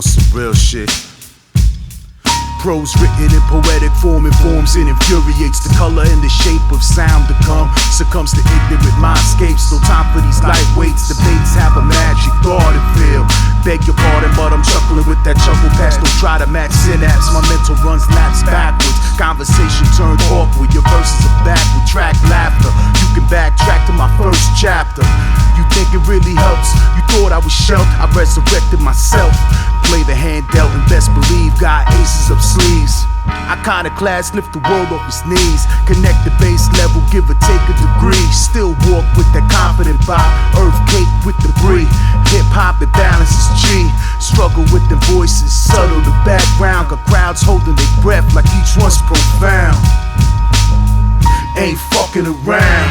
on some real shit. Prose written in poetic form informs and infuriates. The color and the shape of sound to come succumbs to ignorant mindscapes. No time for these lightweights. Debates have a magic thought and feel. Beg your pardon, but I'm chuckling with that chuckle past. Don't try to match synapse. My mental runs laps backwards. Conversation turned awkward. Your verses are back with track laughter. You can backtrack to my first chapter. You think it really helps? You thought I was shelved? I resurrected myself. Play the hand dealt and best believe got aces up sleeves. iconAclass lift the world off its knees. Connect the base level, give or take a degree. Still walk with that confident vibe. Earth cake with debris. Hip hop that balances G. Struggle with the voices, subtle the background. Got crowds holding their breath like each one's profound. Ain't fucking around.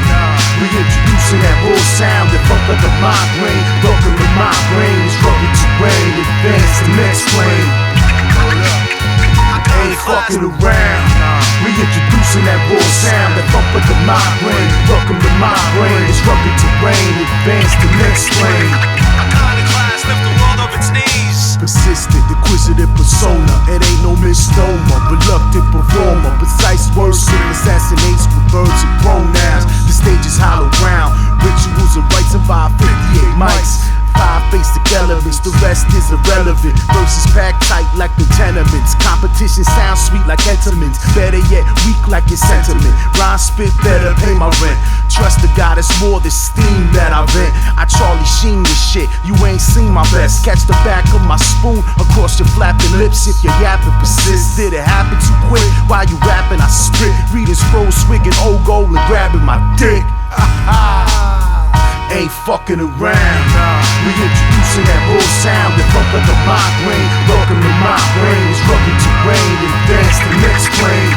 Reintroducing that raw sound that fuck like a migraine. Welcome to my brain. It's rugged terrain. Advance the next plane. Ain't fucking around. Reintroducing that raw sound that fuck like a migraine. Welcome to my brain. It's rugged terrain. Advance the next plane. iconAclass lift the world off its knees. Persistent, inquisitive persona. It ain't no misnomer. Reluctant performer. Precise words and assassinates with verbs and pronouns. The stage is hollow ground. Rituals and rites survive 58 mics. 5 basic elements, the rest is irrelevant. Verses packed tight like the tenements. Competition sounds sweet like entertainments. Better yet, weak like your sentiment. Rhyme spit better, pay my rent. Trust the God, it's more the steam that I vent. I Charlie Sheen this shit, you ain't seen my best. Catch the back of my spoon across your flapping lips. If your yapping persists, did it happen too quick? While you rapping, I spit. Reading scrolls, swigging old gold and grabbing my dick. Ain't fucking around. Reintroducing that raw sound that fuck like a migraine. Welcome to my brain. It's rugged terrain. Advance the next plane.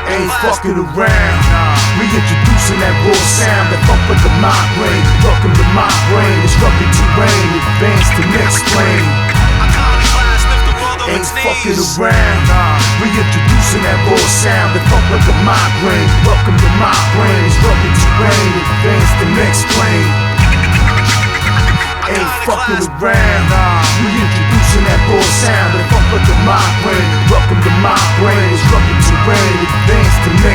Ain't fucking around. Reintroducing that raw sound that fuck like a migraine. Welcome to my brain. It's rugged terrain. Advance the next plane. Ain't fucking around. Reintroducing that raw sound that fuck like a migraine. Welcome to my brain. It's rugged terrain. Advance the next plane. Ain't fucking around. Reintroducing that raw sound that fuck like a migraine. Welcome to my brain. It's rugged terrain. Advance the next